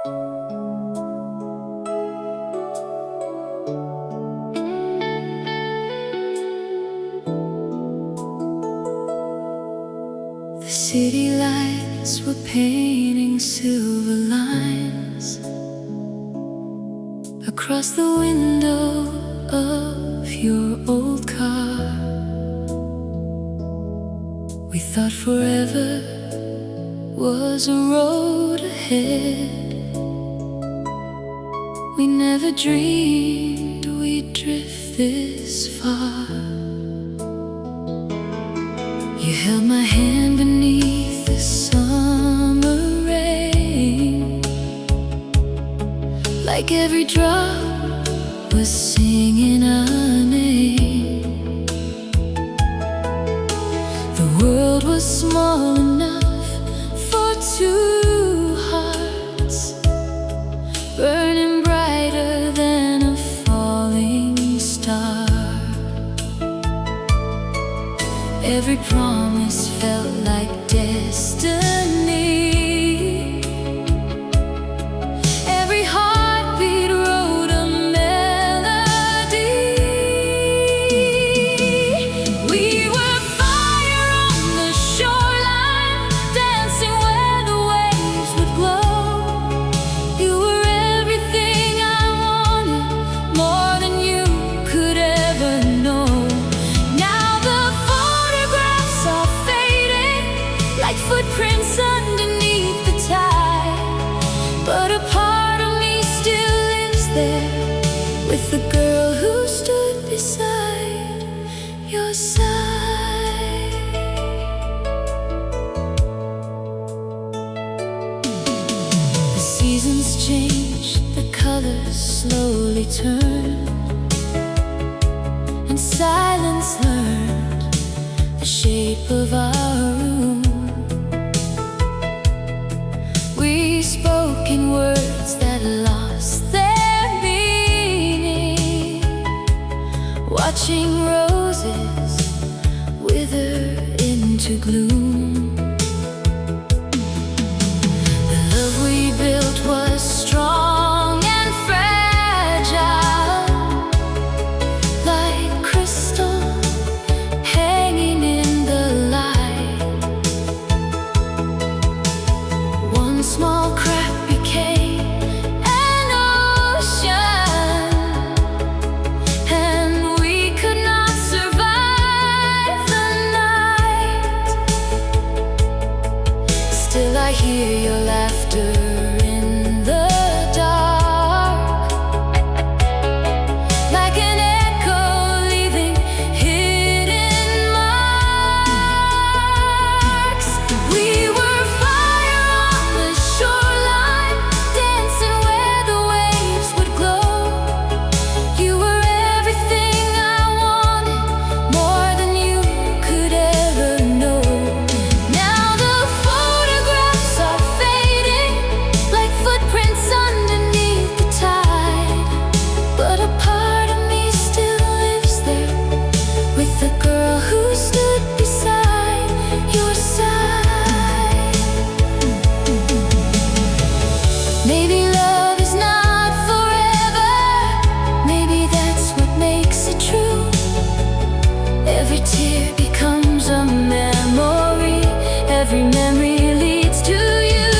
The city lights were painting silver lines across the window of your old car. We thought forever was a road ahead. We never dreamed we'd drift this far. You held my hand beneath the summer rain, like every drop was singing our name. The world was small enough for two hearts, burning brighter than a falling star. Every promise felt like destiny. Every heartbeat wrote a melody. We were fire on the shoreline, dancing where the waves would glow. You were everything I wanted, more than you could ever know. Footprints underneath the tide, but a part of me still lives there, with the girl who stood beside your side. The seasons changed, the colors slowly turned, and silence learned the shape of our room. We spoke in words that lost their meaning, watching roses wither into gloom. The love we built was strong and fragile, like crystal hanging in the light. One small crack became an ocean, and we could not survive the night. Still I hear your laughter in the dark, like an echo leaving hidden marks. We were fire on the shoreline, dancing where the waves would glow. You were everything I wanted, more than you could ever know. Now the photographs are fading, like footprints underneath the tide, but a part of me still lives there, with the girl who stood beside your side. Maybe love is not forever, maybe that's what makes it true. Every tear becomes a memory, every memory leads to you.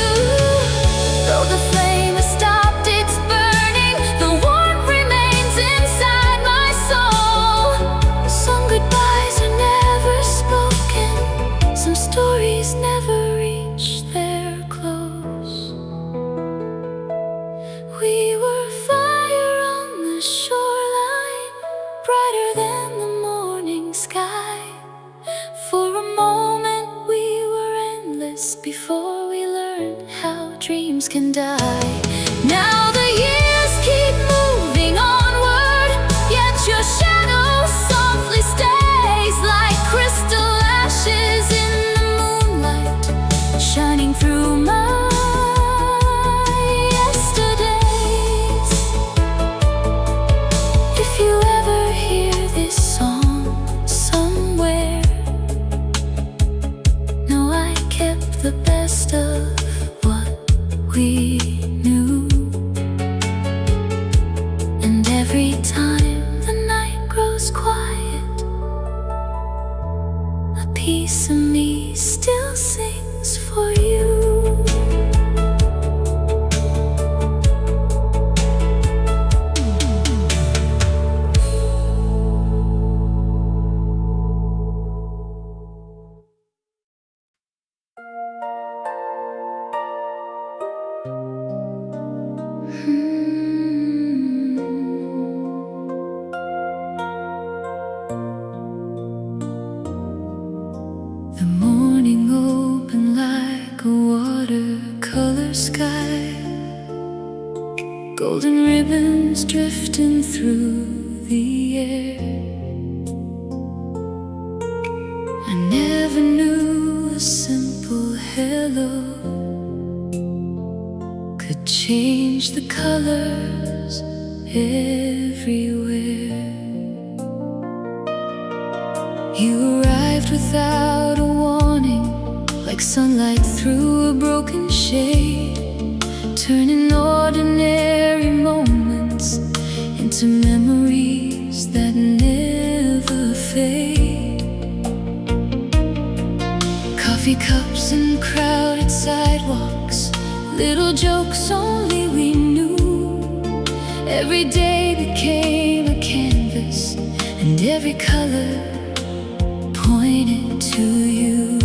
Though the flame has stopped its burning, the warmth remains inside my soul. Some goodbyes are never spoken, some stories never reach their close. We were fire on the shoreline, brighter than the morning sky. For a moment we were endless, before we learned how dreams can die. Now the years keep moving onward, yet your shadow softly stays, like crystal ashes in the moonlight, shining through my yesterdays. If you ever hear this song somewhere, know I kept the best of what we knew. sky, golden ribbons drifting through the air. I never knew a simple hello could change the colors everywhere. You arrived without a warning, like sunlight through a broken shade, turning ordinary moments into memories that never fade. Coffee cups and crowded sidewalks, little jokes only we knew. Every day became a canvas, and every color pointed to you.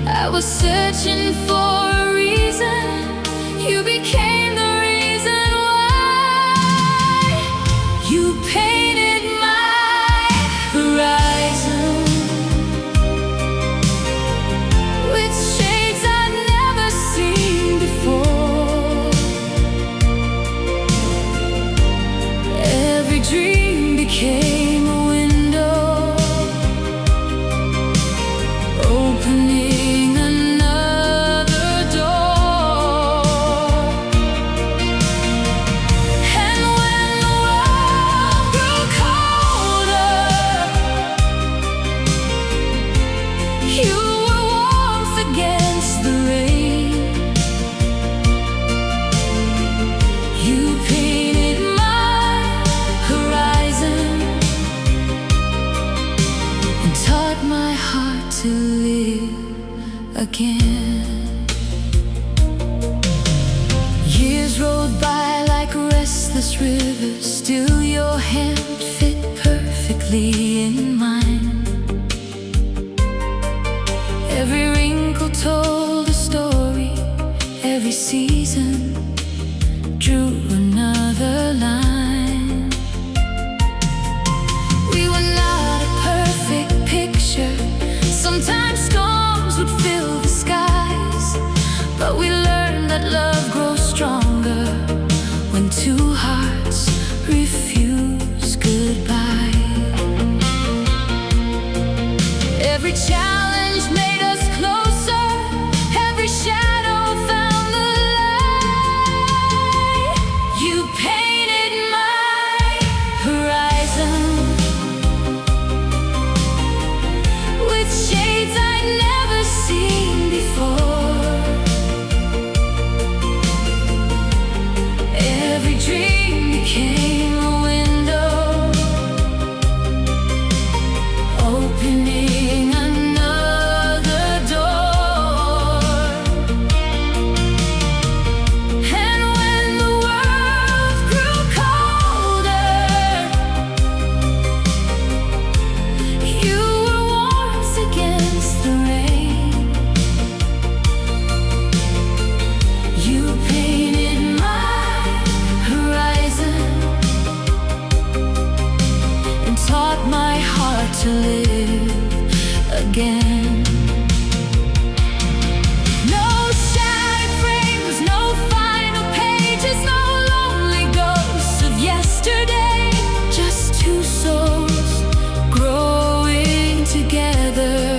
I was searching for a reason, you became the reason why. You painted my horizon with shades I'd never seen before. Every dream became a window, opening another door. And when the world grew colder, you were warmth against the rain. You painted my horizon and taught my heart to live again. Years rolled by like restless rivers, still your hand fit perfectly in mine. Every wrinkle told a story, every season drew another line. We were not a perfect picture, sometimes storms would fill the skies, but we learned that love grows stronger when two hearts refuse goodbye. Every challenge made us closer, every shadow found the light. You painted my horizon with shades I'd never seen before. Every dream became a window, opening another door. And when the world grew colder, you were warmth against the rain. You painted my horizon and taught my heart to live again. No shattered frames, no final pages, no lonely ghosts of yesterday, just two souls growing together.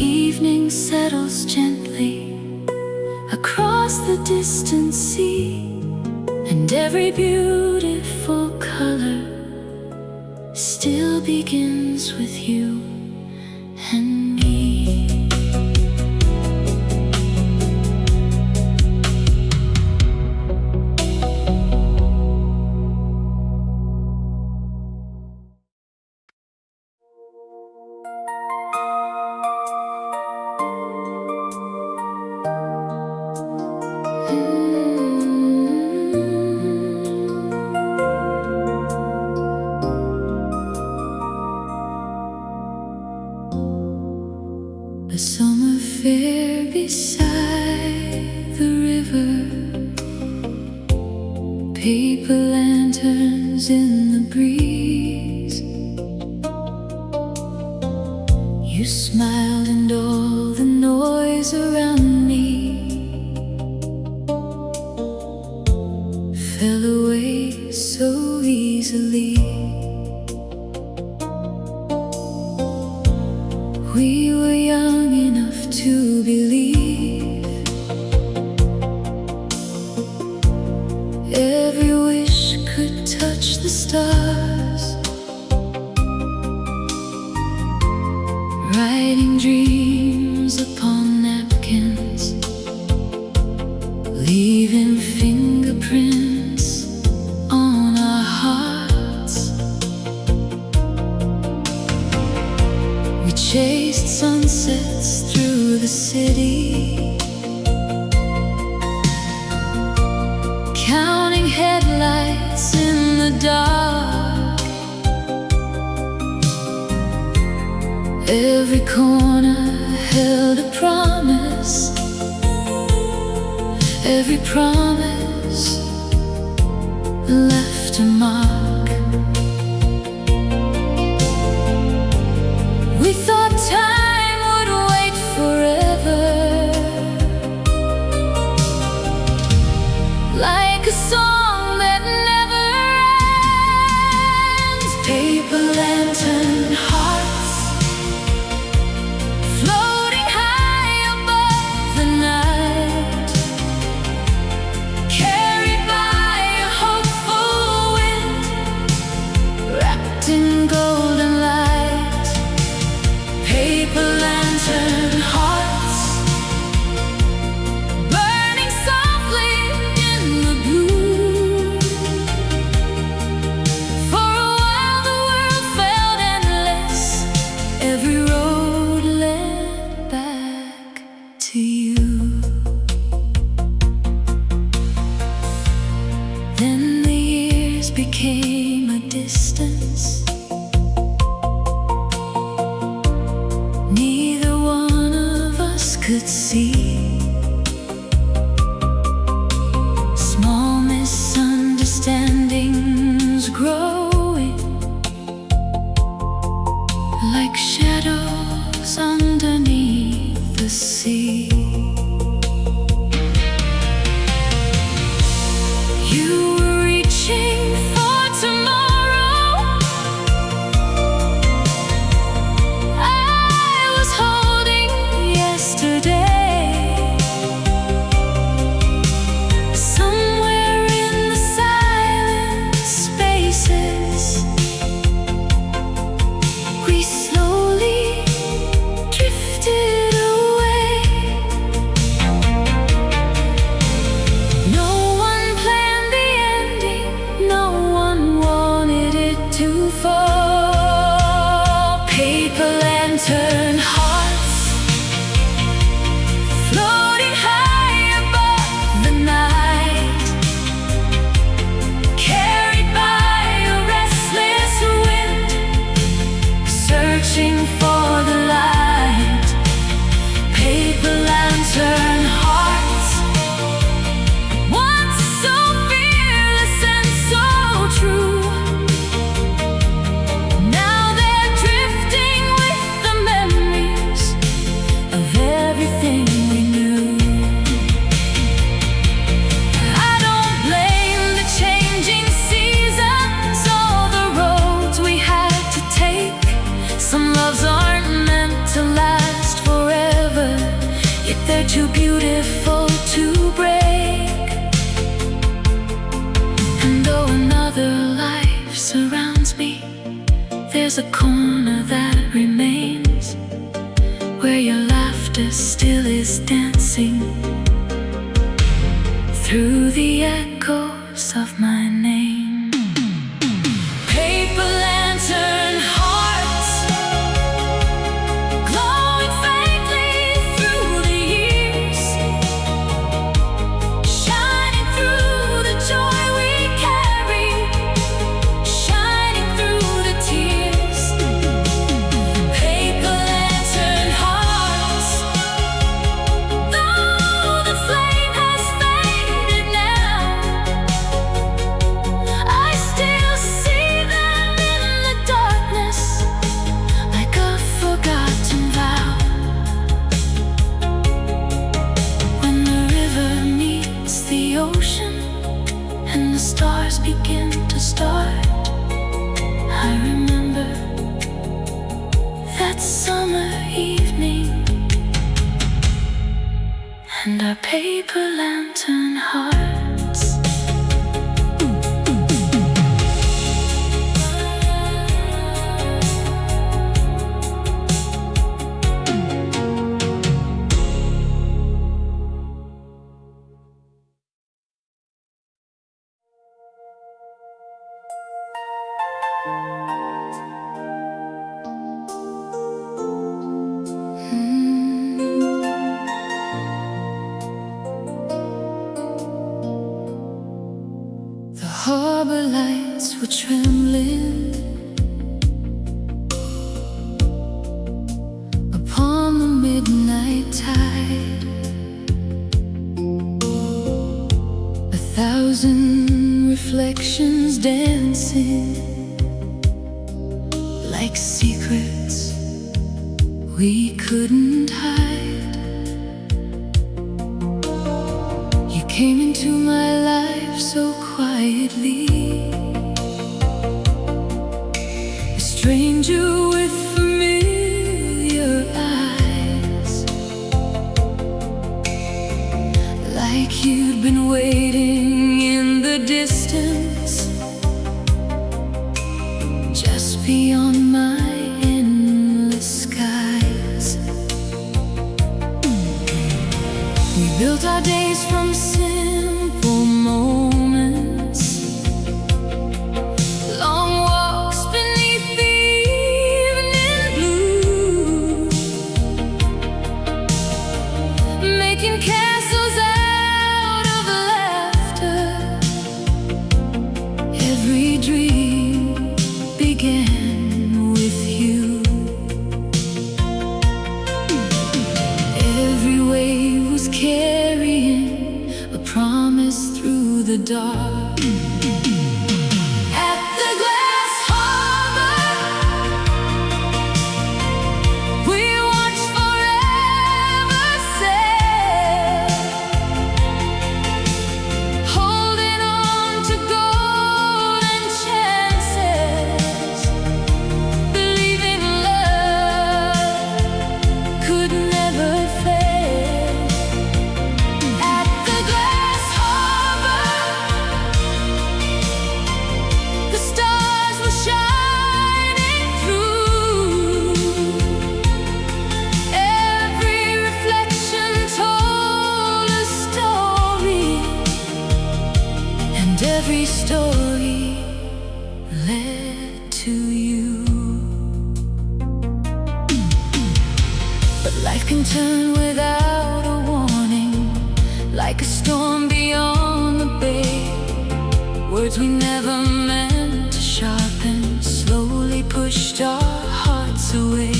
evening settles gently across the distant sea, and every beautiful color still begins with you and me. A summer fair beside the river, paper lanterns in the breeze. You smiled and all the noise around me fell away so easily. We were young enough to believe every wish could touch the stars, writing dreams upon napkins, leaving fingerprints on our hearts. We chased sunsets through the city, counting headlights in the dark. Every corner held a promise, every promise left a mark. We thought time would wait forever, like a song that never ends. Paper lantern hearts floating high above the night, carried by a hopeful wind, wrapped in golden light. Paper lantern hearts burning softly in the blue. For a while the world felt endless, every road led back to you. Then the years became a distance neither one of us could see. Small misunderstandings growing like shadows underneath the sea. You were reaching for tomorrow, I was holding yesterday. Somewhere in the silent spaces, we slowly drifted away. No one planned the ending, no one wanted it to fall. Paper lantern hearts floating high above the night, carried by a restless wind, searching for the light. Paper lantern hearts, once so fearless and so true, now they're drifting with the memories of everything we knew. I don't blame the changing seasons or the roads we had to take. Some loves aren't meant to last forever. they're too beautiful to break. And though another life surrounds me, there's a corner that remains, where your laughter still is dancing through the echoes of my name. Paper lantern hearts, glowing faintly through the years, shining through the joy we carry, shining through the tears. Paper lantern hearts, though the flame has faded now, I still see them in the darkness, like a forgotten vow. When the river meets the ocean and the stars begin to start, I remember that summer evening and our paper lantern hearts. The harbor lights were trembling upon the midnight tide. 1,000 reflections dancing like secrets we couldn't hide. You came into my life so quietly, a stranger with familiar eyes, like you'd been waiting in the distance, just beyond my endless skies. We built our days from simple moments, long walks beneath the evening blue, making castles out of laughter. Every dream began with you. Every wave was carrying a promise through the dark. At the glass harbor, we watched forever sail, holding on to golden chances, believing love could never fail. At the glass harbor, the stars were shining through. Every reflection told a story, and every story led to you. But life can turn without a warning, like a storm beyond the bay. Words we never meant to sharpen slowly pushed our hearts away.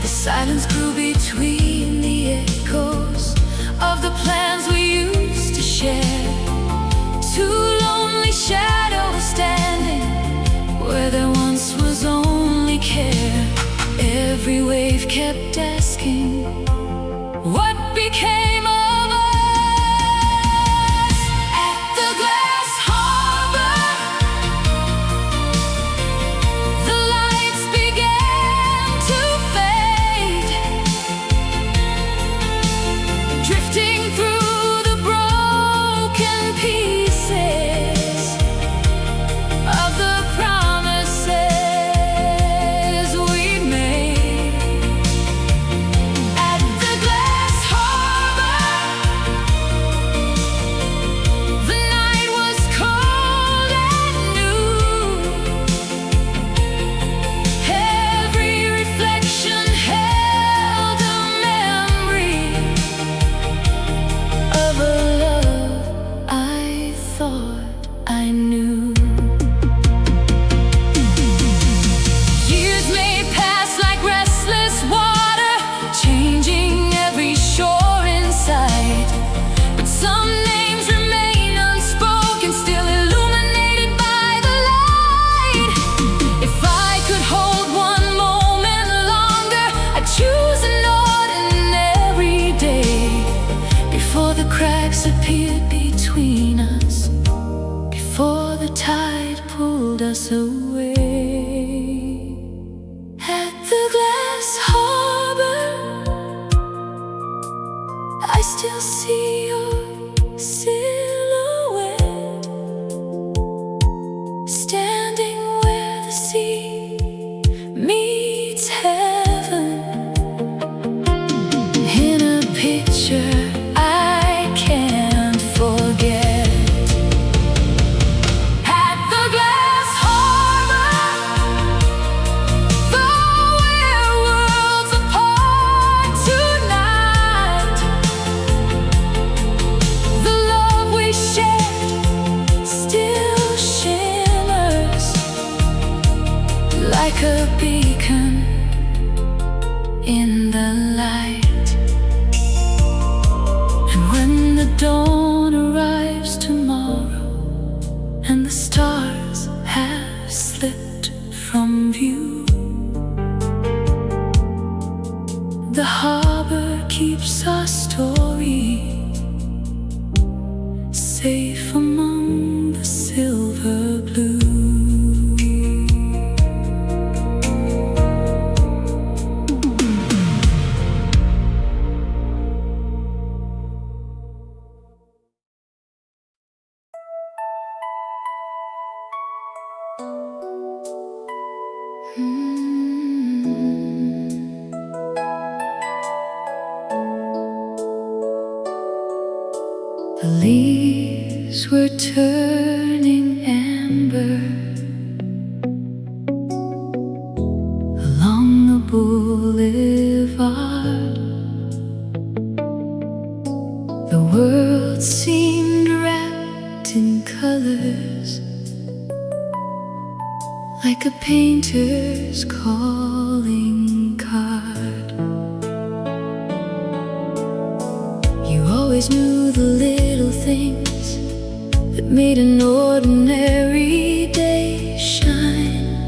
The silence grew between the echoes of the plans we used to share. Two lonely shadows standing where there once was only care. Every wave kept asking, what became of us? At the glass harbor, the lights began to fade. in the light. And when the dawn arrives tomorrow and the stars have slipped from view, the harbor keeps our story safe among the silver blue. The leaves were turning amber along the boulevard. The world seemed wrapped in colors, like a painter's calling card. You always knew the little things that made an ordinary day shine.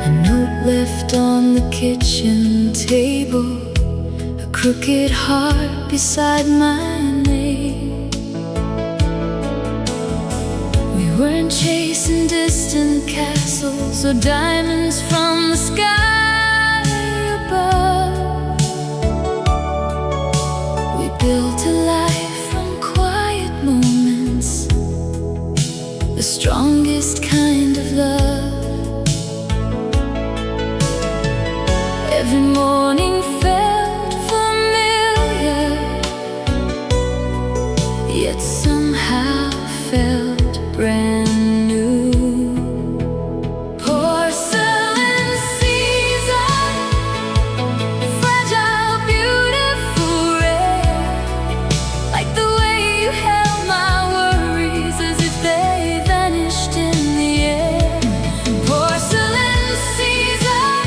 A note left on the kitchen table, a crooked heart beside my name. We weren't chasing distant castles or diamonds from the sky above. We built a life from quiet moments, the strongest kind of love. Every morning felt familiar, yet somehow felt brand new. Porcelain season, fragile, beautiful, rare, like the way you held my worries as if they vanished in the air. Porcelain season,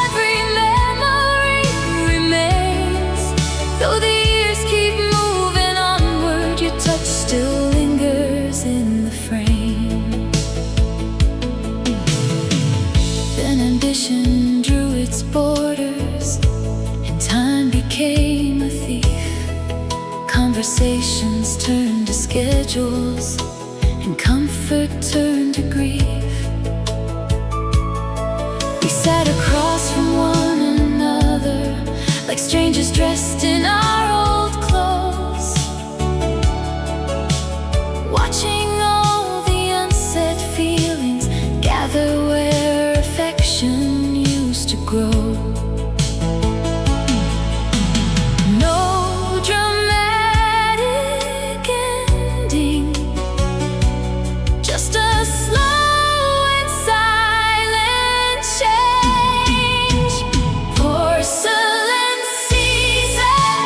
every memory remains, though the years keep moving onward, your touch still lingers in the frame. Then ambition drew its borders, and time became a thief. Conversations turned to schedules, and comfort turned to grief. We sat across from one another, like strangers dressed in our old clothes, watching all the unsaid feelings gather where affection used to grow. No dramatic ending, just a slow and silent change. Porcelain season,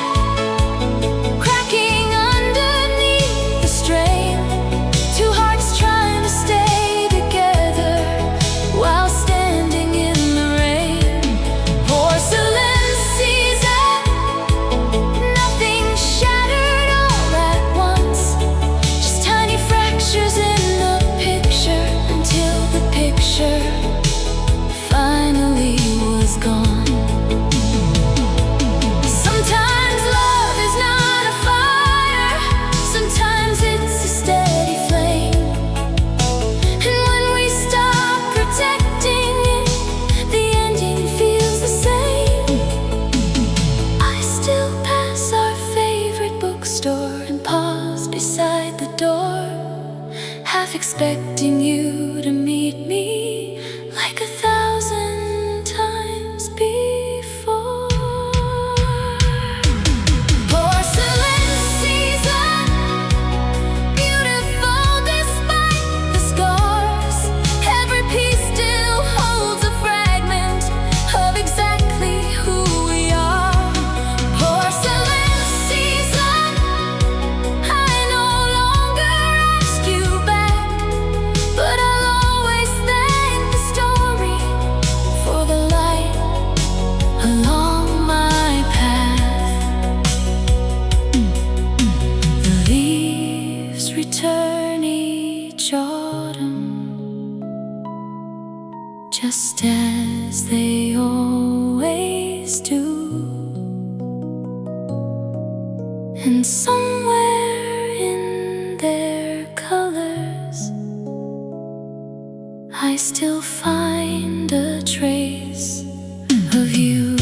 as they always do. And somewhere in their colors, I still find a trace of you.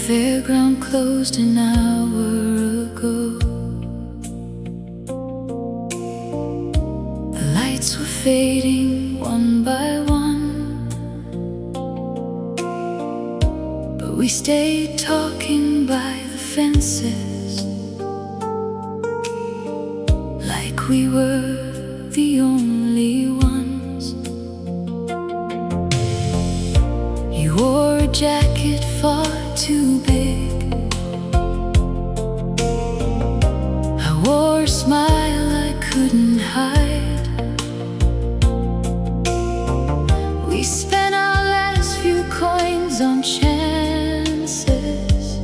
Fairground closed an hour ago. The lights were fading one by one, but we stayed talking by the fences, like we were the only ones. You wore a jacket far too big. I wore a smile I couldn't hide. We spent our last few coins on chances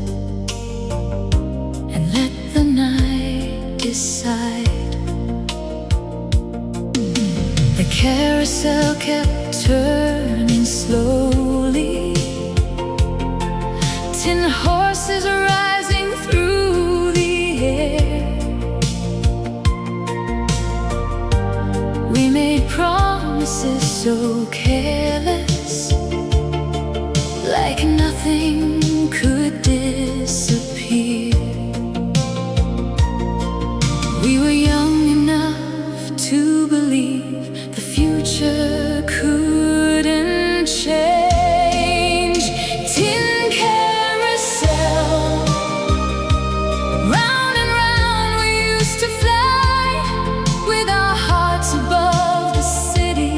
and let the night decide. The carousel kept turning slowly, tin horses rising through the air. We made promises so careless, like nothing could disappear. We were young enough to believe the future couldn't change. Tin carousel, round and round we used to fly, with our hearts above the city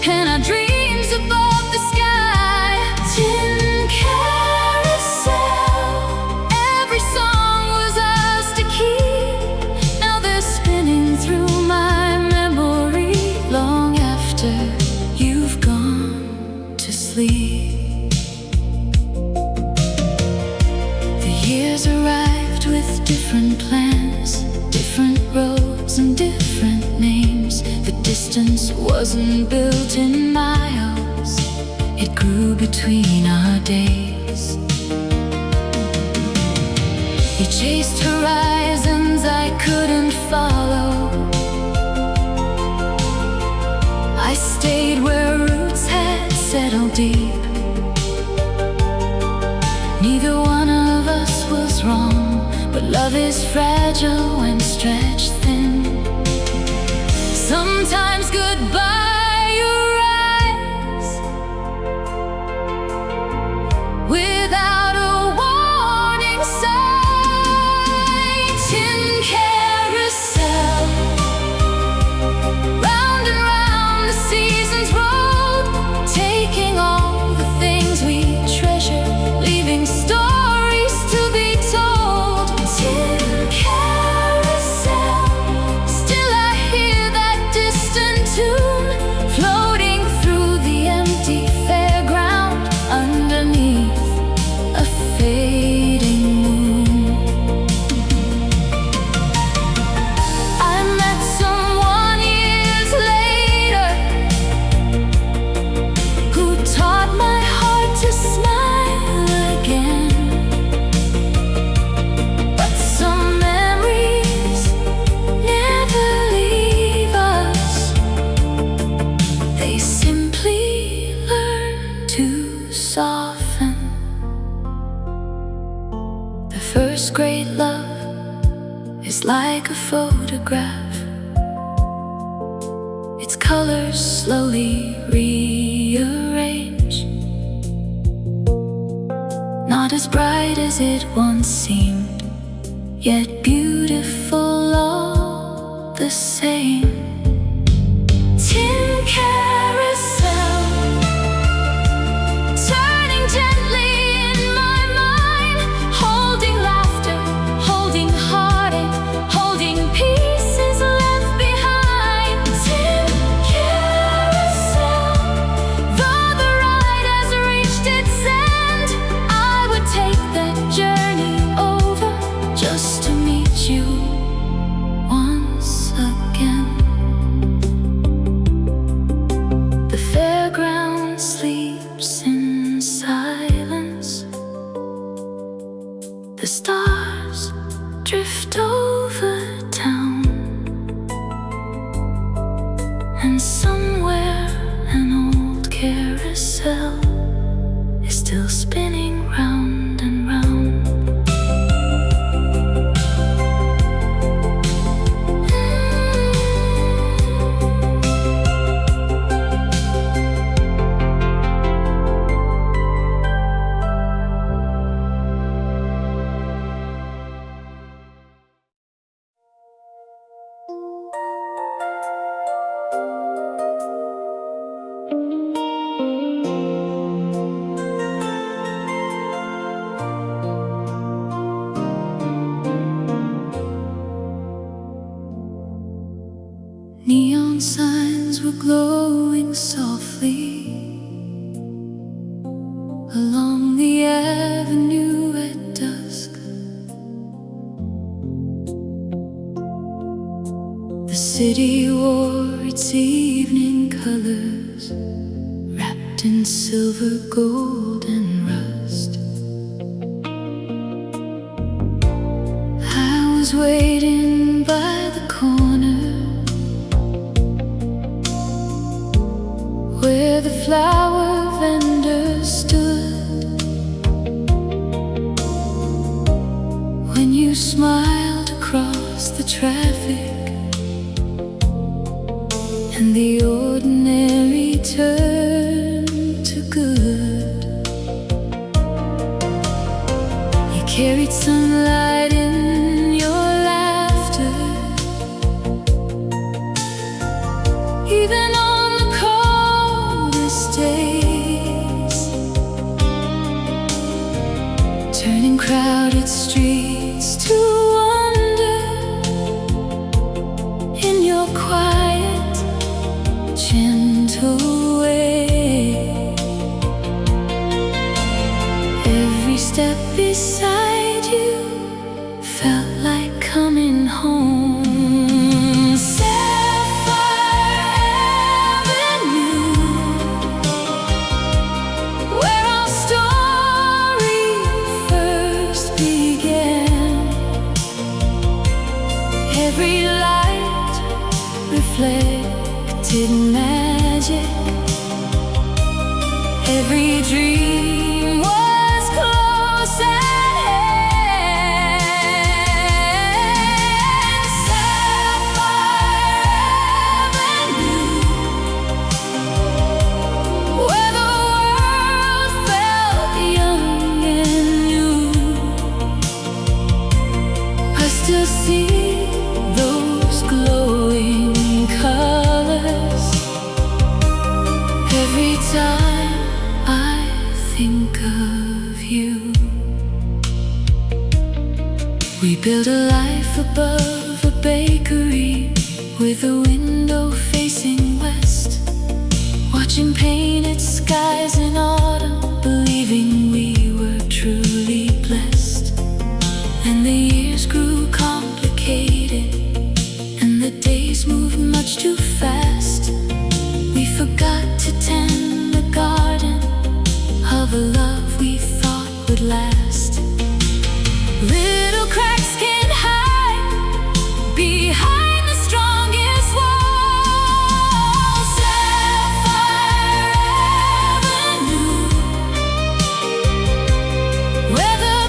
and our dreams above the sky. Tin carousel, every song was ours to keep. Now they're spinning through my memory long after you've gone to sleep. The years arrived with different plans, different roads and different names. The distance wasn't built in miles, it grew between our days. You chased horizons I couldn't follow. I stayed where roots had settled deep. Neither one of us was wrong, but love is fragile when stretched thin. Sometimes goodbye arrives without a warning sign. Tin carousel, round and round the seasons rolled, taking all the things we treasure, leaving stories to be told. Tin carousel, still I hear that distant tune, floating through the empty fairground underneath a fading moon. I met someone years later who taught my heart to smile again. But some memories never leave us, they simply learn to soften. The first great love is like a photograph, its colors slowly rearrange, not as bright as it once seemed, yet beautiful all the same. Tin carousel, turning gently in my mind, holding laughter, holding heartache, holding pieces left behind. Tin carousel, though the ride has reached its end, I would take that journey over just to meet you once again. The fairground sleeps in silence. The stars drift over town, and somewhere an old carousel is still spinning round and round. Neon signs were glowing softly along the avenue at dusk. The city wore its evening colors, wrapped in silver, gold, and rust. I was waiting by the corner where the flower vendor stood, when you smiled across the traffic and the ordinary turned to good. You carried sunlight in your laughter, even on the coldest days, turning crowded streets to wonder in your quiet, gentle way. Every step beside you felt like coming home. Sapphire Avenue, where our story first began. Every light reflected magic. Every dream was close at hand. Sapphire Avenue, where the world felt young and new. I still see those glowing colors every time I think of you. We built a life above a bakery with a window facing west, watching painted skies in autumn, believing we were truly blessed. And the years grew complicated, and the days moved much too fast. We forgot to tend the garden of a love we thought would last. Little cracks can hide behind the strongest walls. Sapphire Avenue, where the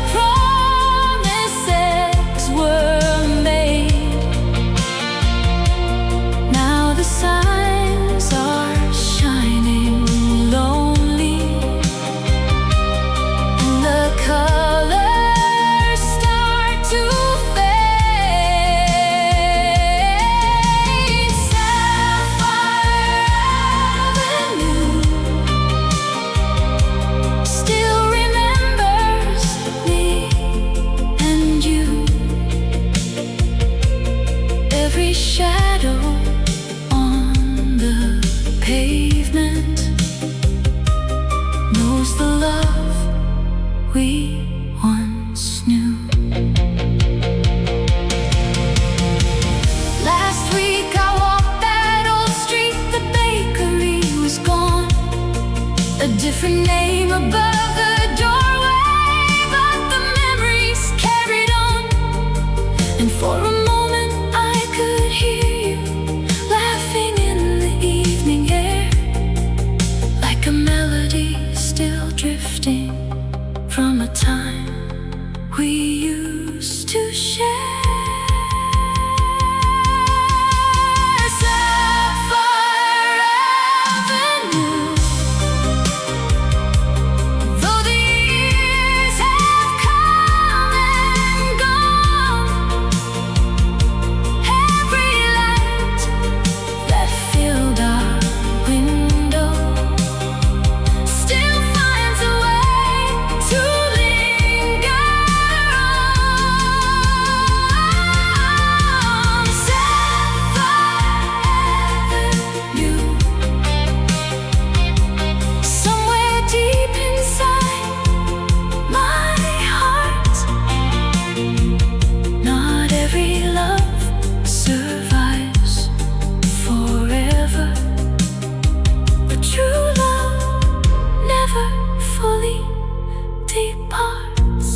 promises were made. Now the signs are shining different name above the doorway, but the memories carried on. And for a moment I could hear you laughing in the evening air, like a melody still drifting from a time we used to share. Sapphire Avenue, though the years have come and gone, every light that filled our window still finds a way to linger on. Sapphire Avenue, somewhere deep inside my heart. Not every love survives forever, but true love never fully departs.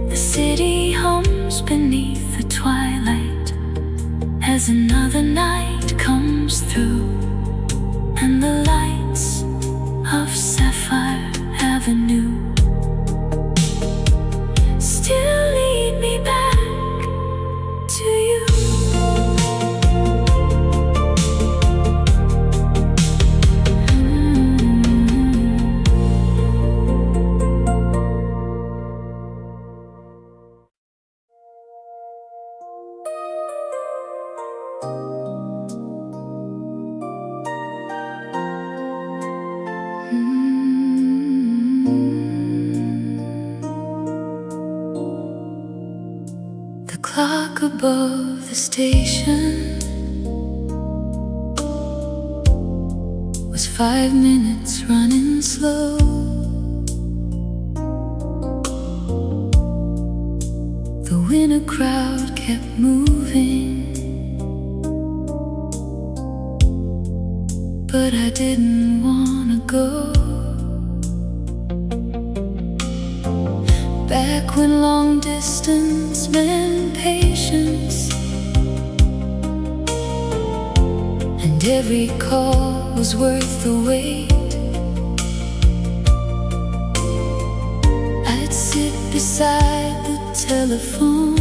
The city hums beneath the twilight as another night comes through, and the lights of Sapphire Avenue still lead me back to you. The clock above the station was 5 minutes running slow. The winter crowd kept moving, but I didn't wanna go. Back when long distance meant patience, and every call was worth the wait. I'd sit beside the telephone,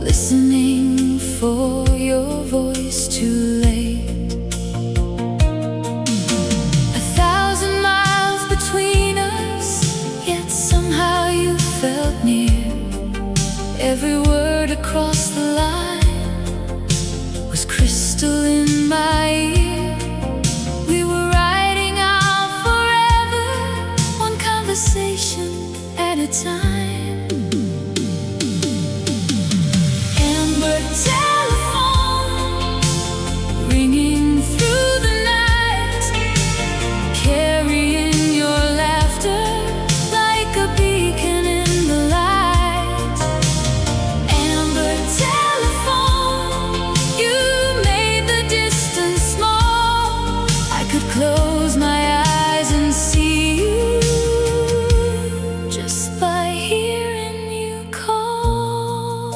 listening for your voice too late. 1,000 miles between us, yet somehow you felt near. Every word across the line was crystal in my ear. We were writing out forever, one conversation at a time. Amber telephone ringing through the night, carrying your laughter like a beacon in the light. Amber telephone, you made the distance small. I could close my eyes and see you just by hearing you call.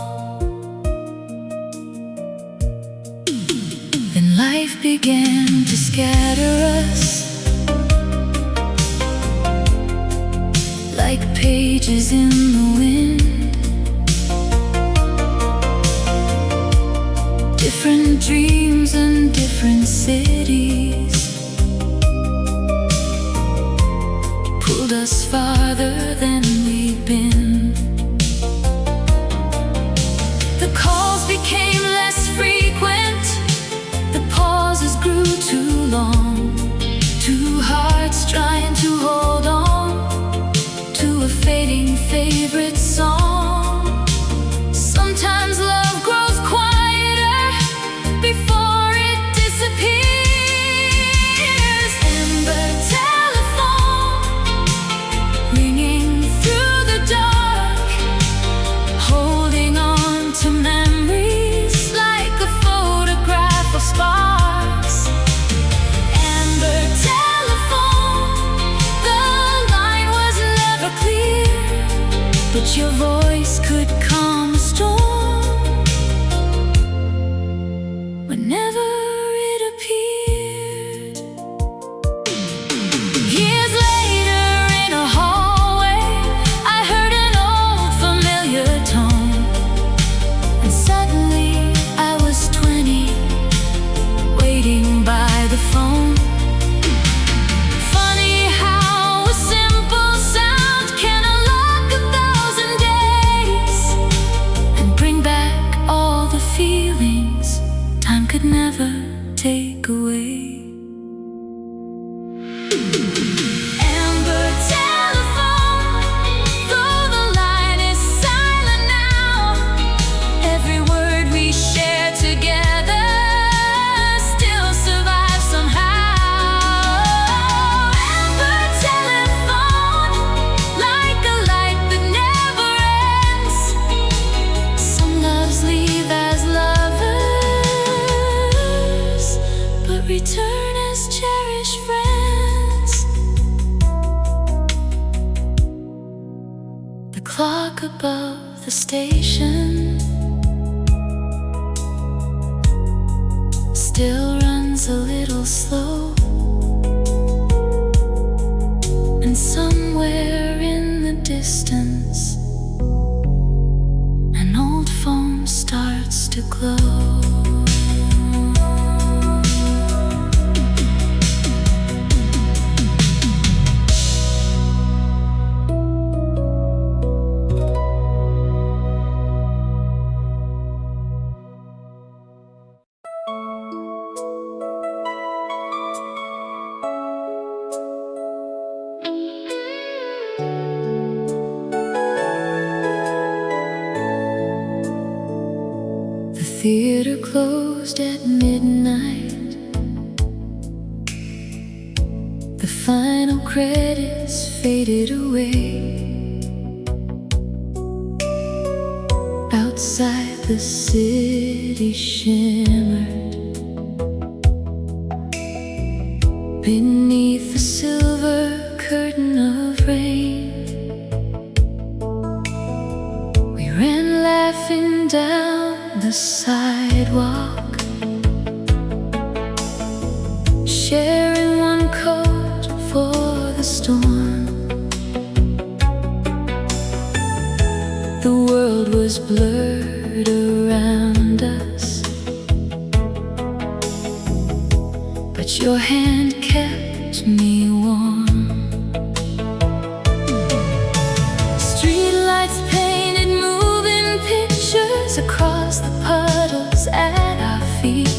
Then life began to scatter us like pages in the wind. Different dreams and different cities pulled us farther than we'd been. The calls became less frequent, the pauses grew too long. Two hearts trying to hold on to a fading favorite song. Sometimes love grows quieter before it disappears. Amber telephone ringing through the dark, holding on to memories clock above the station still runs a little slow, and somewhere in the distance an old phone starts to glow. The theater closed at midnight. The final credits faded away. Outside the city shimmered beneath the silver curtain of rain. We ran laughing down the sidewalk, sharing one coat for the storm. The world was blurred around us, but your hand kept me warm. Streetlights painted moving pictures across the puddles at our feet.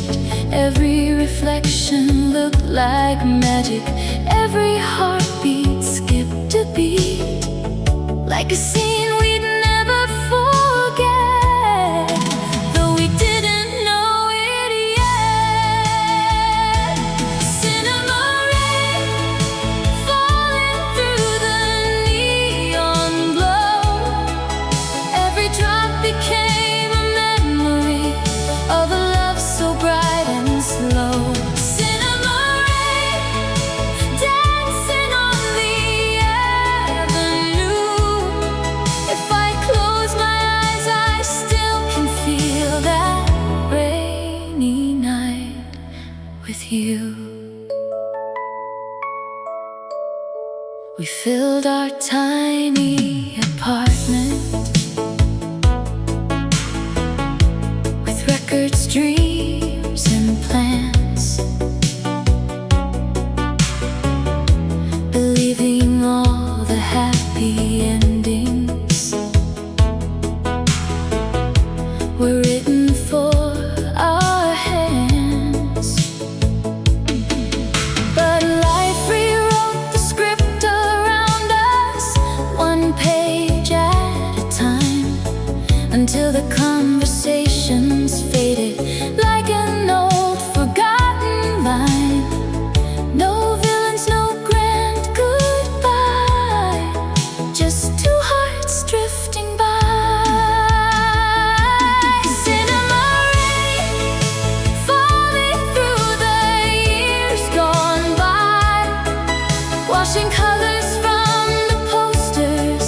Every reflection looked like magic. Every heartbeat skipped a beat, like a scene we'd never forget, though we didn't know it yet. Cinema rain falling through the neon glow. Every drop became a memory of a love so bright and slow. Cinema rain dancing on the avenue. If I close my eyes, I still can feel that rainy night with you. We filled our tiny apartment with records, dreams, and plans, believing all the happy endings were written for our hands. But life rewrote the script around us, one page at a time, until the conversations faded like an old forgotten line. No villains, no grand goodbye, just two hearts drifting by. Cinema rain falling through the years gone by, washing colors from the posters,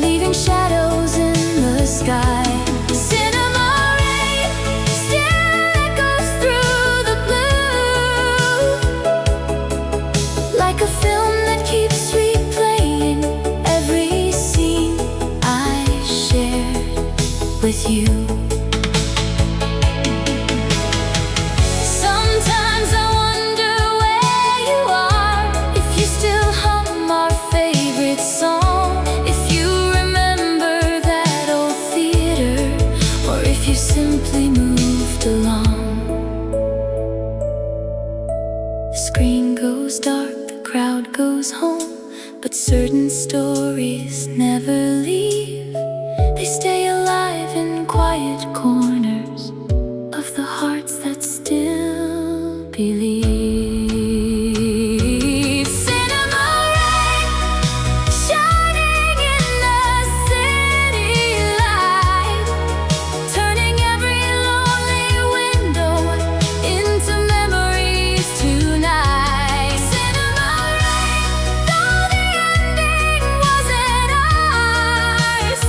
leaving shadows in the sky. Cinema rain still echoes through the blue, like a film that keeps replaying every scene I shared with you. Sometimes I wonder where you are, if you still hum our favorite song, if you remember that old theater, or if you simply moved along. The screen goes dark, the crowd goes home, but certain stories never leave. They stay alive in quiet corners of the hearts that still believe. Cinema rain shining in the city light, turning every lonely window into memories tonight. Cinema rain, though the ending wasn't ours,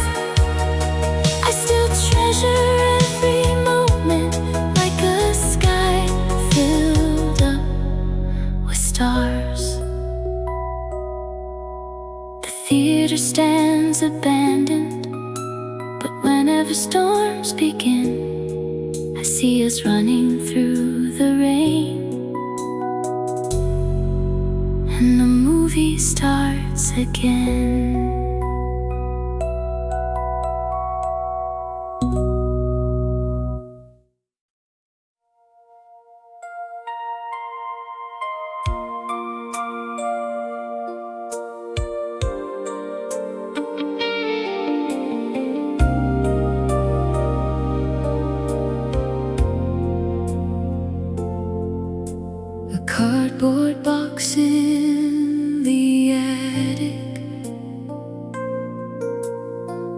arms begin. I see us running through the rain, and the movie starts again. Cardboard box in the attic,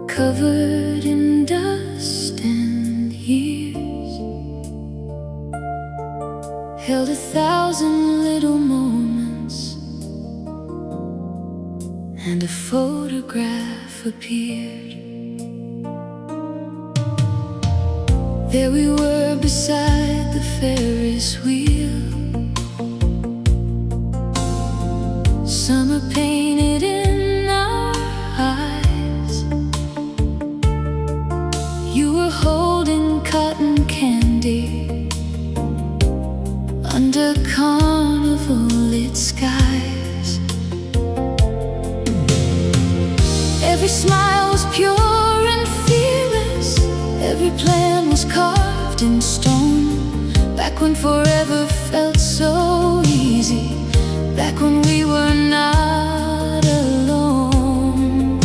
covered in dust and years, held 1,000 little moments, and a photograph appeared. There we were beside the Ferris wheel, summer painted in our eyes. You were holding cotton candy under carnival-lit skies. Every smile was pure and fearless, every plan was carved in stone. Back when forever felt so easy, back when we were not alone.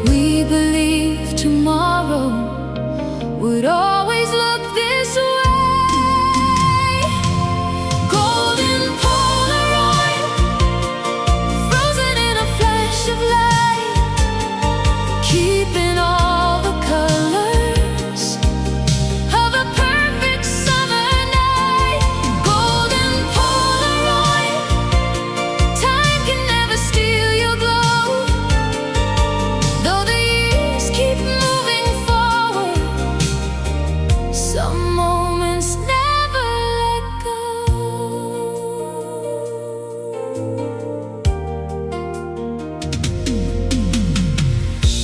We believed tomorrow would always look this way. Golden Polaroid, frozen in a flash of light, keeping all the colors of a perfect summer night. Golden Polaroid, time can never steal your glow. Though the years keep moving forward, some moments never let go.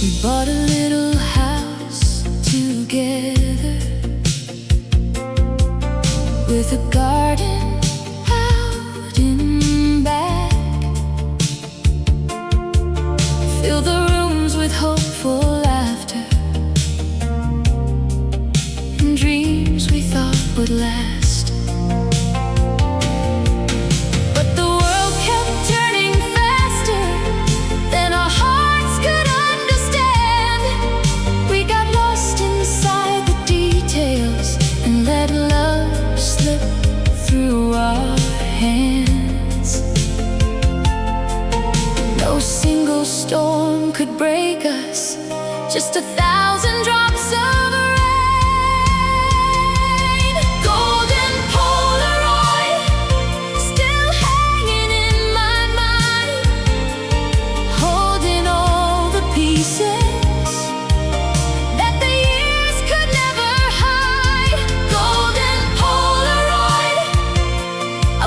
We bought a little house together, with a garden out in back. Fill the rooms with hopeful laughter and dreams we thought would last. But the world kept turning faster than our hearts could understand. We got lost inside the details and let love slip through our hands. No single storm could break us, just 1,000 drops of rain. Golden Polaroid, still hanging in my mind, holding all the pieces that the years could never hide. Golden Polaroid,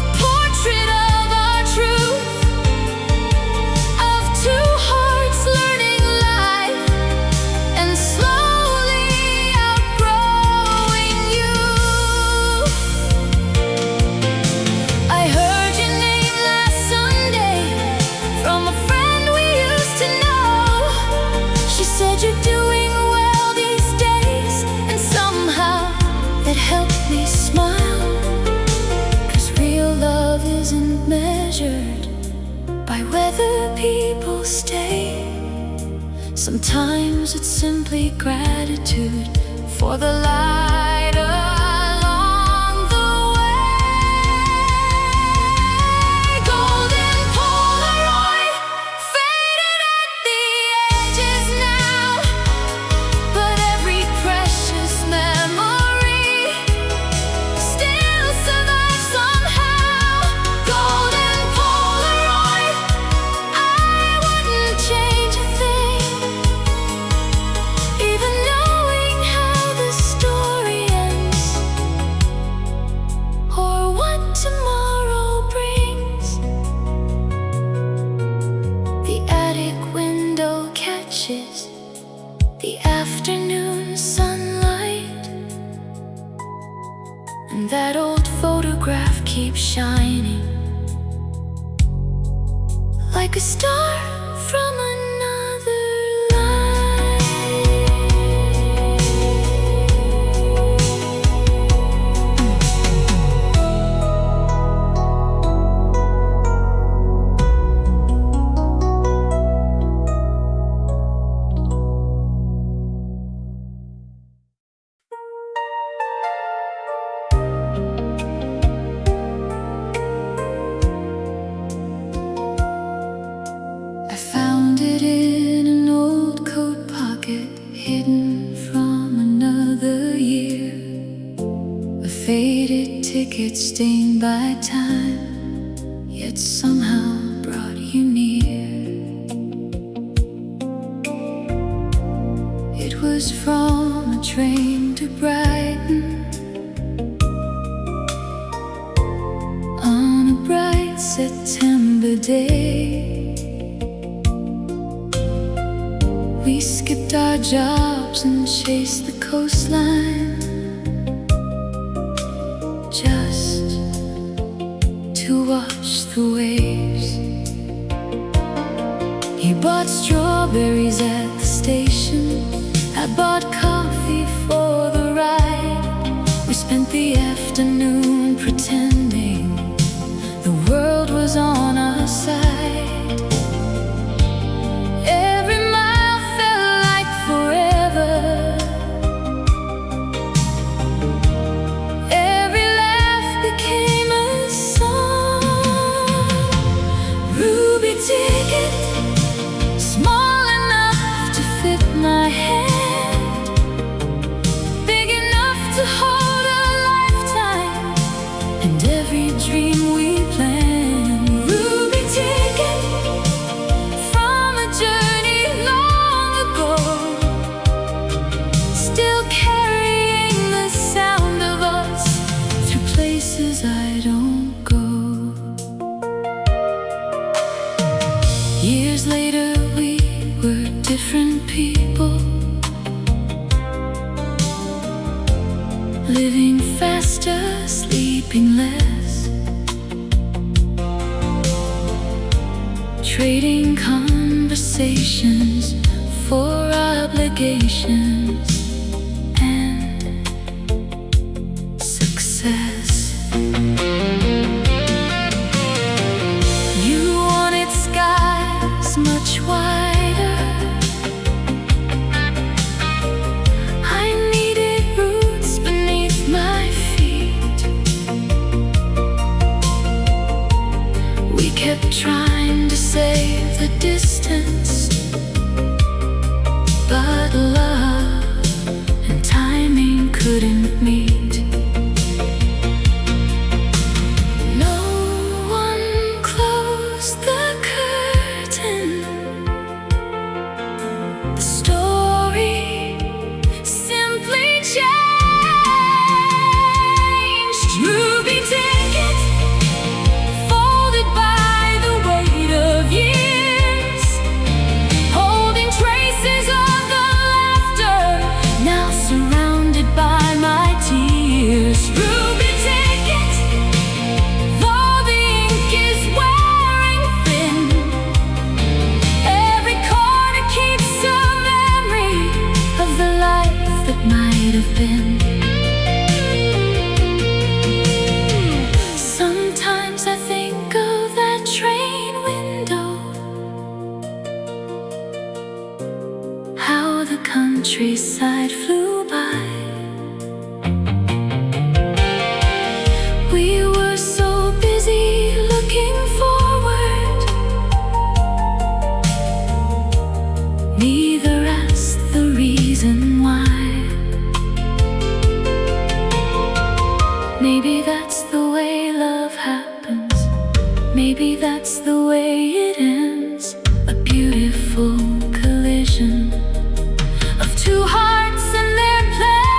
a portrait of our truth, of two hearts learning life and slowly outgrowing youth. I heard your name last Sunday from a friend we used to know. She said you're doing well these days, and somehow it helped me smile. 'Cause real love isn't measured by whether people stay. Sometimes it's simply gratitude for the light along the way. Golden Polaroid, faded at the edges now, but every precious memory still survives somehow. Golden Polaroid, I wouldn't change a thing, even knowing how the story afternoon sunlight, and that old photograph keeps shining like a star from another life. I found it in an old coat pocket, hidden from another year. A faded ticket stained by time, yet somehow brought you near. It was from a train to Brighton on a bright September day. We skipped our jobs and chased the coastline, just to watch the waves. He bought strawberries at the station, I bought coffee for the ride. We spent the afternoon pretending the world was on our side. Years later we were different people, living faster, sleeping less, trading conversations for obligations and success. Much wider, I needed roots beneath my feet. We kept trying to save the distance, but love and timing couldn't meet. Sometimes I think of that train window, how the countryside flew by. We were so busy looking forward, neither asked the reason why. Maybe that's the way love happens, maybe that's the way it ends. A beautiful collision of two hearts and their plans.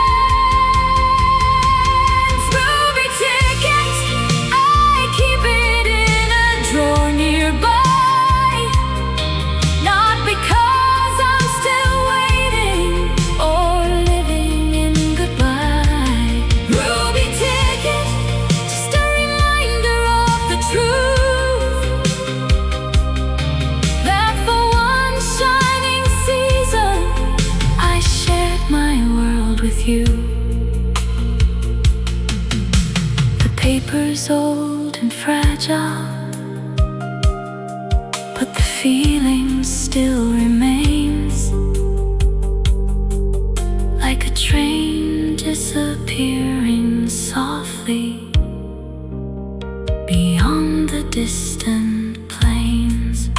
world with you. The paper's old and fragile, but the feeling still remains, like a train disappearing softly beyond the distant plains.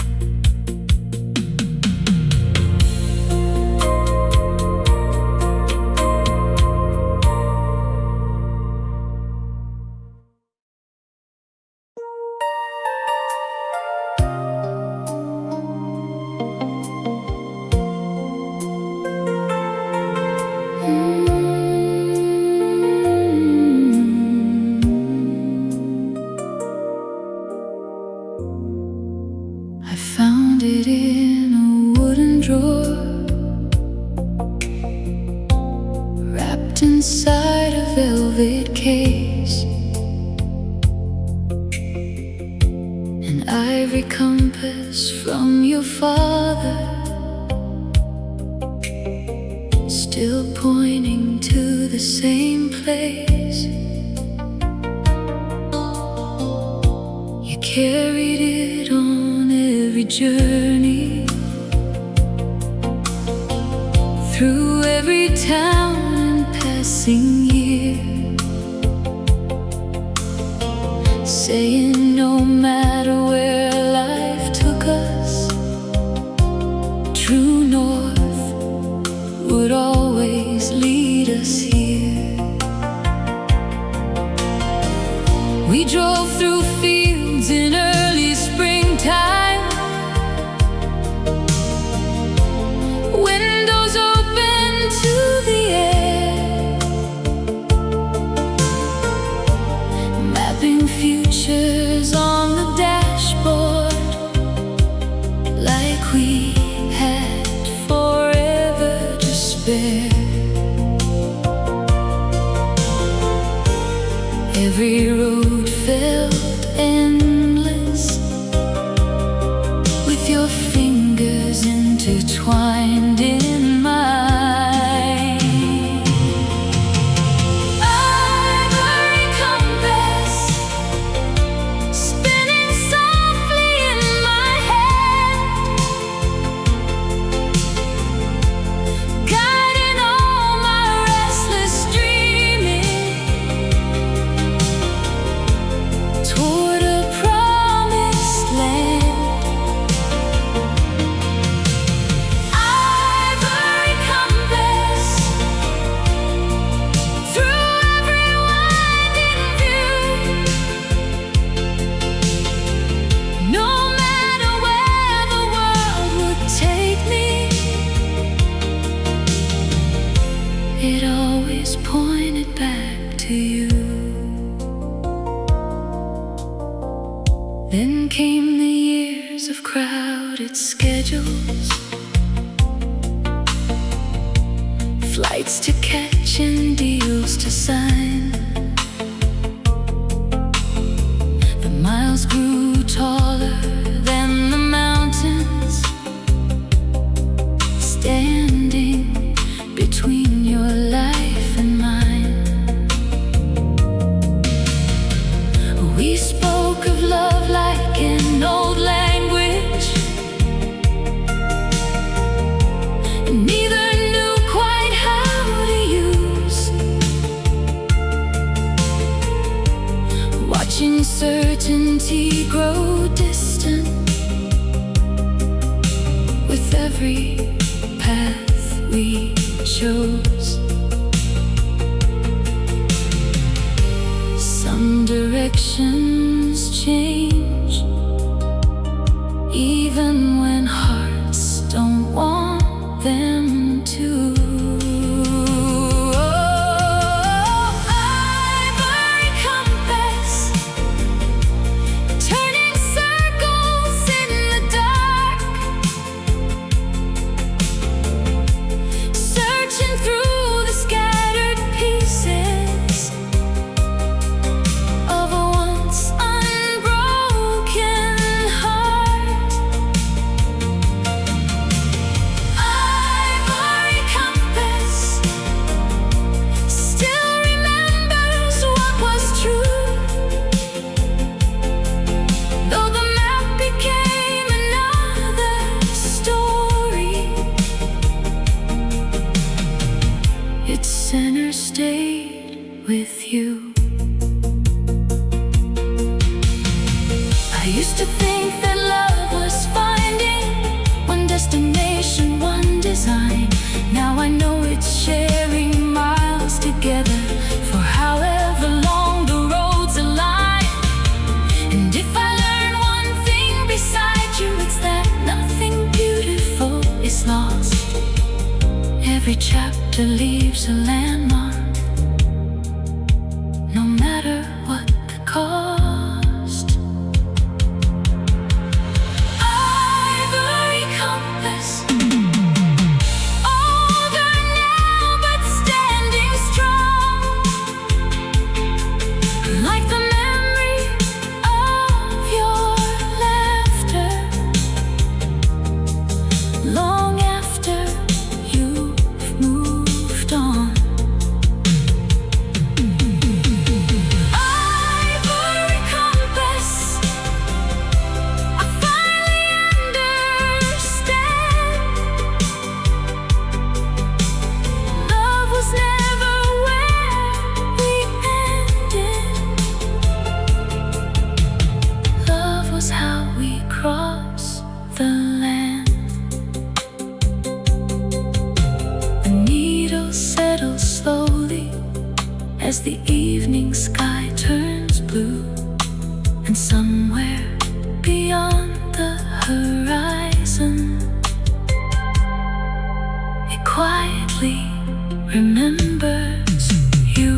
I found it in a wooden drawer, wrapped inside a velvet case. An ivory compass from your father, still pointing to the same place. You carried it on every journey, through every town and passing year, saying no matter where life took us, true north would always lead us here. We drove through fields in early springtime, windows open to the air, mapping futures on the dashboard, like we had forever to spare. Every road felt endless, with your fingers intertwined in mine. Ivory compass, spinning softly in my hand, guiding all my restless dreaming toward a promised land. Ivory compass, through every winding view, no matter where the world would take me, it always pointed back to you. Then came the years of crowded schedules, flights to catch and deals to sign. The miles grew taller than the mountains, standing between your life and mine. We spoke of love like an old language, and neither knew quite how to use. Watching certainty grow distant with every path we chose. Some directions change, even when hearts don't want them to. Ivory compass, turning circles in the dark, searching through its center stayed with you. I used to think that love was finding one destination, one design. Now I know it's sharing miles together for however long the roads align. And if I learn one thing beside you, it's that nothing beautiful is lost. Every chapter leaves a landmark, no matter what the cost. Ivory compass, older now but standing strong, like the memory of your laughter, long after you've moved on. Ivory compass, I finally understand. Love was never where we ended. Love was how we crossed the land. The needle settles slowly as the evening sky turns blue, and somewhere beyond the horizon, it quietly remembers you.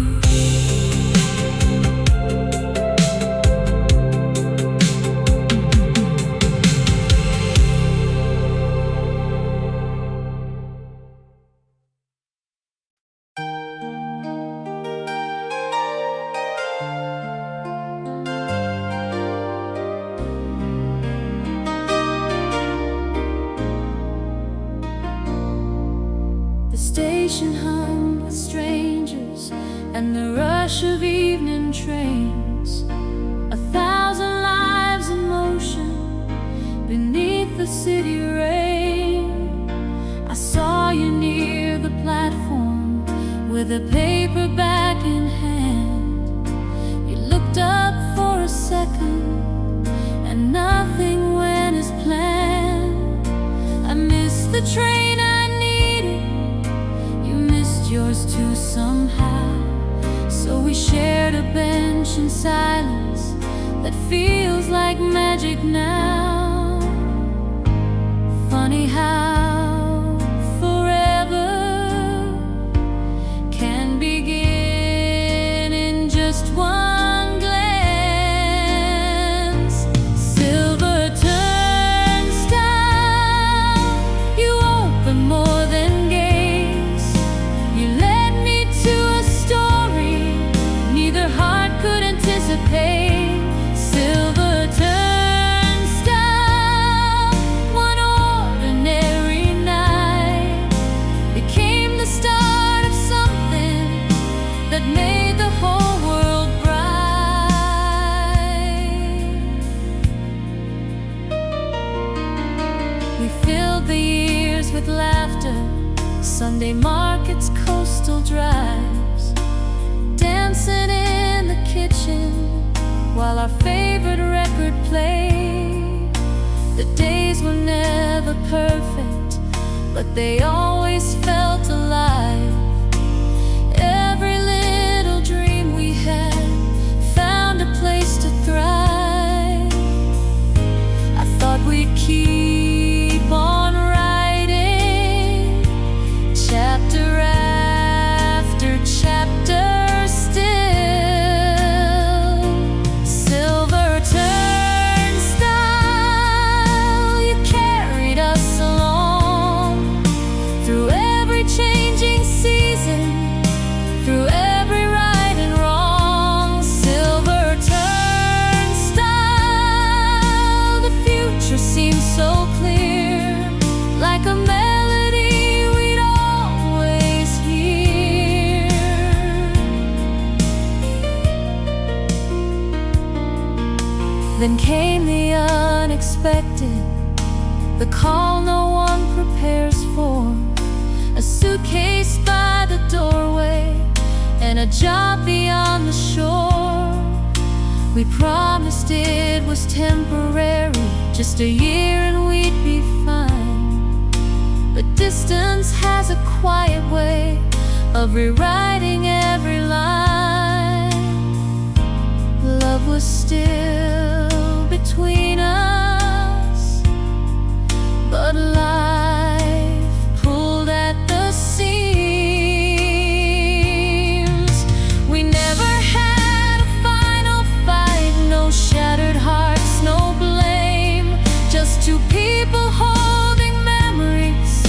The station hummed with strangers and the rush of evening trains. 1,000 lives in motion beneath the city rain. I saw you near the platform with a paperback in hand. You looked up for a second and nothing went as planned. I missed the train I needed, you missed yours too somehow. So we shared a bench in silence that feels like magic now. Funny how forever can begin in just one glance. Silver turnstile, you open more than gates. You led me to a story neither heart could anticipate. Silver turnstile, one ordinary night became the start of something that made the whole world bright. We filled the years with laughter, Sunday markets, coastal drives, dancing in the kitchen while our favorite record played. The days were never perfect, but they always felt alive. Every little dream we had found a place to thrive. I thought we'd keep on writing, chapter after chapter still. Silver turnstile, you carried us along through every changing season, through every right and wrong. Silver turnstile, the future seems so clear, like a melody we'd always hear. Then came the unexpected, the call no one prepares for. A suitcase by the doorway and a job beyond the shore. We promised it was temporary, just a year and we'd be fine. But distance has a quiet way of rewriting every line. Love was still between us, but life pulled at the seams. We never had a final fight, no shattered hearts, no blame. Just two people holding memories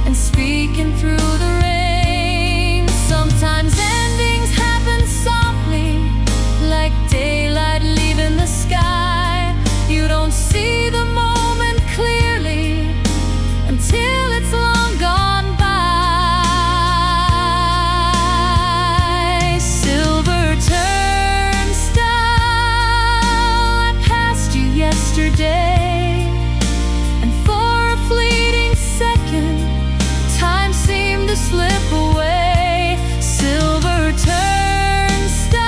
and speaking through the rain. Sometimes endings happen softly, like daylight leaving the sky. You don't see the moment clearly until it's long gone by. Silver turnstile, I passed you yesterday, and for a fleeting second, time seemed to slip away. Silver turnstile,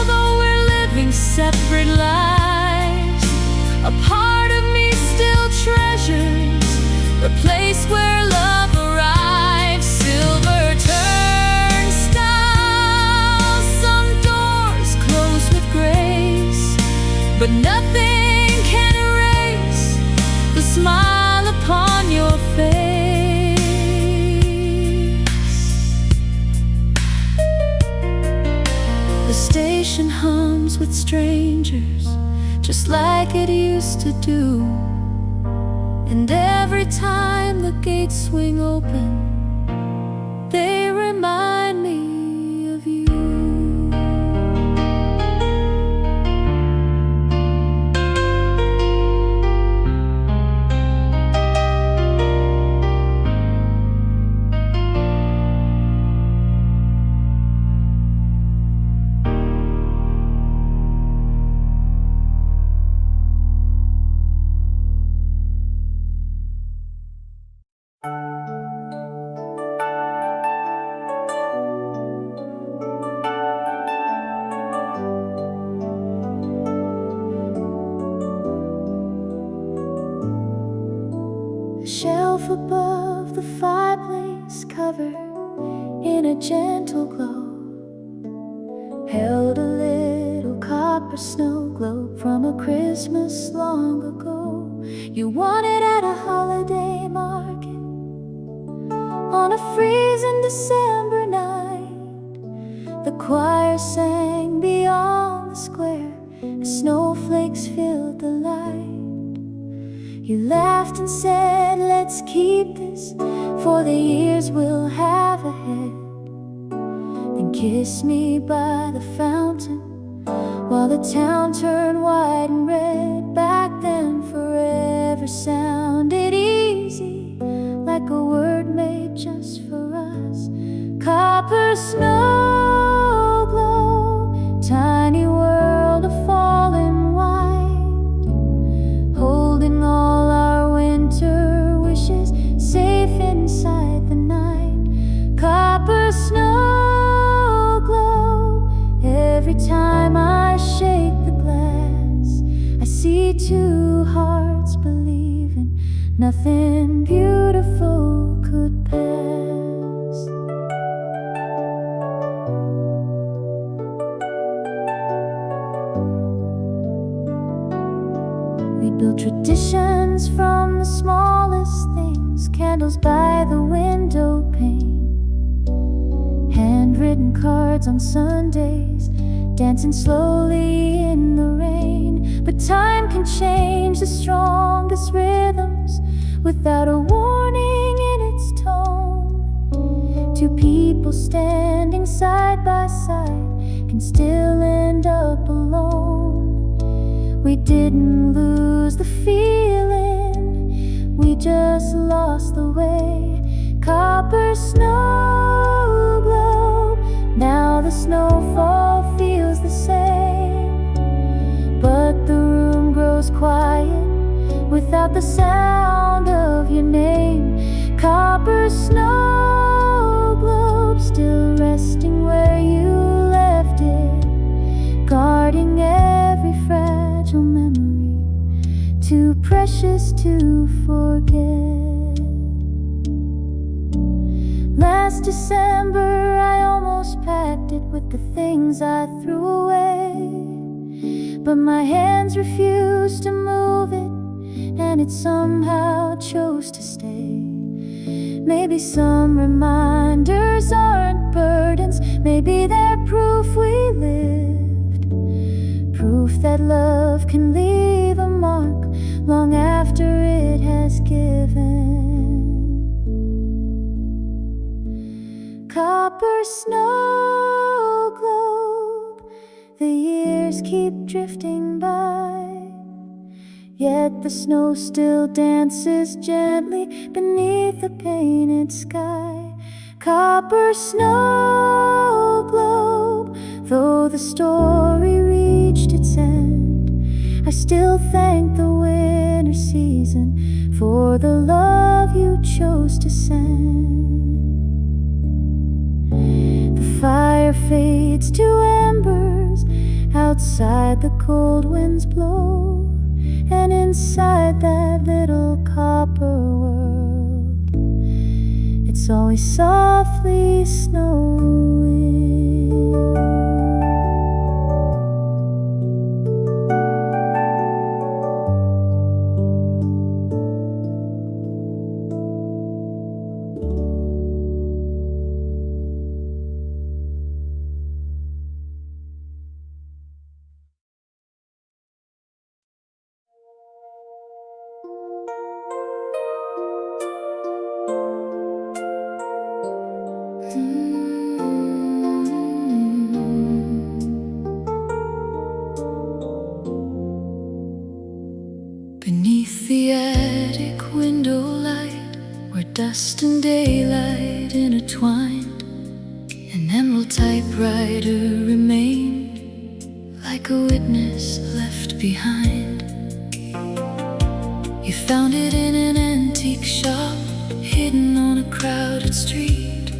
though we're living separate lives, a part of me still treasures the place where love arrives. Silver turnstile, some doors close with grace, but nothing can erase the smile upon your face. The station hums with strangers, just like it used to do. And every time the gates swing open, they remind me of you. A shelf above the fireplace, covered in a gentle glow, held a little copper snow globe from a Christmas long ago. You won it at a holiday market on a freezing December night. The choir sang beyond the square as snowflakes filled the light. You laughed and said, let's keep this for the years we'll have ahead. Then kissed me by the fountain while the town turned white and red. Back then forever sounded easy, like a word made just for us. Copper snow globe, tiny world of fallen white, holding all our winter wishes safe inside the night. Copper snow globe, every time I shake the glass, I see two hearts believing nothing beautiful could pass. We built traditions from the smallest things, candles by the window pane, handwritten cards on Sundays, dancing slowly in the rain. But time can change the strongest rhythms without a warning in its tone. Two people standing side by side can still end up alone. We didn't lose the feeling, we just lost the way. Copper snow globe, now the snowfall feels the same, but the room grows quiet without the sound of your name. Copper snow globe, still resting where you left it, guarding every fragile memory, too precious to forget. Last December I almost packed it with the things I threw away, but my hands refused to move it, and it somehow chose to stay. Maybe some reminders aren't burdens, maybe they're proof we lived, proof that love can leave a mark long after it has given. Copper snow globe, the years keep drifting by, yet the snow still dances gently beneath the painted sky. Copper snow globe, though the story reached its end, I still thank the winter season for the love you chose to send. The fire fades to embers, outside the cold winds blow, and inside that little copper world, it's always softly snowing. Beneath the attic window light, where dust and daylight intertwined, an emerald typewriter remained like a witness left behind. You found it in an antique shop, hidden on a crowded street.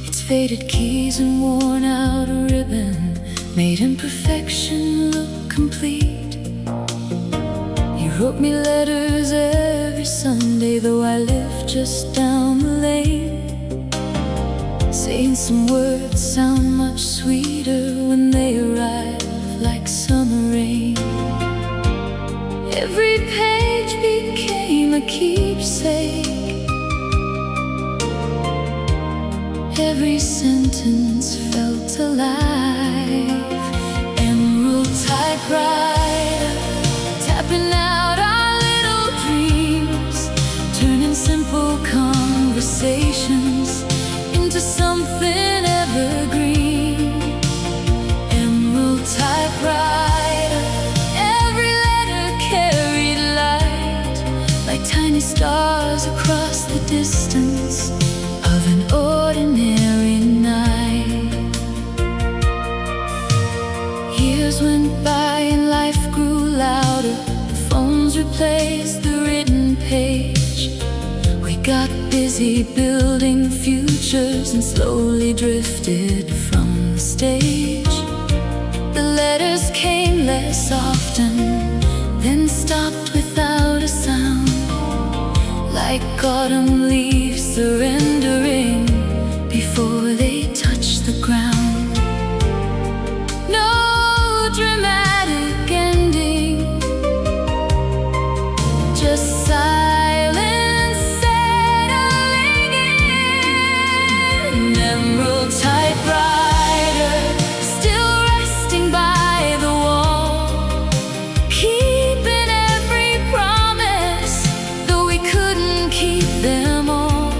Its faded keys and worn out ribbon made imperfection look complete. You wrote me letters every Sunday, though I lived just down the lane, saying some words sound much sweeter when they arrive like summer rain. Every page became a keepsake, every sentence felt alive. Emerald typewriter, tapping out our little dreams, turning simple conversations into something evergreen. Emerald typewriter, every letter carried light, like tiny stars across the distance of an ordinary night. Years went by and life grew louder, the phones replaced the written page. We got busy building futures and slowly drifted from the stage. The letters came less often, then stopped without a sound, like autumn leaves surrendering before they touch the ground. No dramatic ending, just silence settling in. Emerald typewriter, still resting by the wall, keeping every promise, though we couldn't keep them all.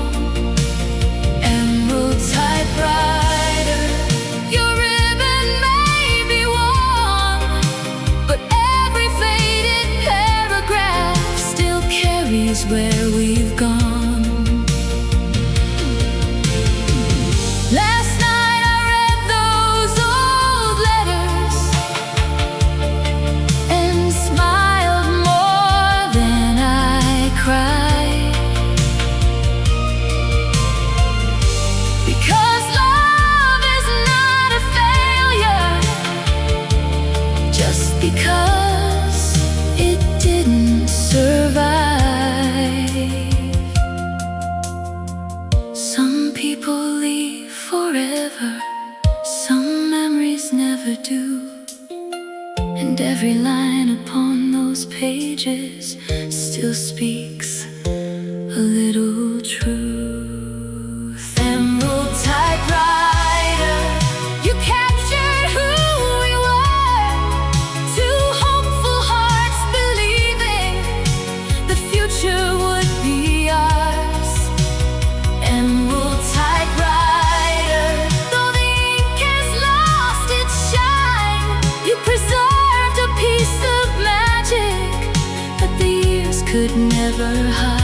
forever. Some memories never do. And every line upon those pages still speaks a little truth. Emerald typewriter, you captured who we were. Two hopeful hearts believing the future would be ours. Emerald typewriter, though the ink has lost its shine, you preserved a piece of magic that the years could never hide.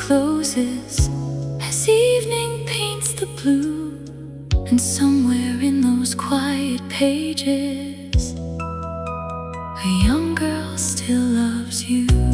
Closes as evening paints the blue, and somewhere in those quiet pages a young girl still loves you.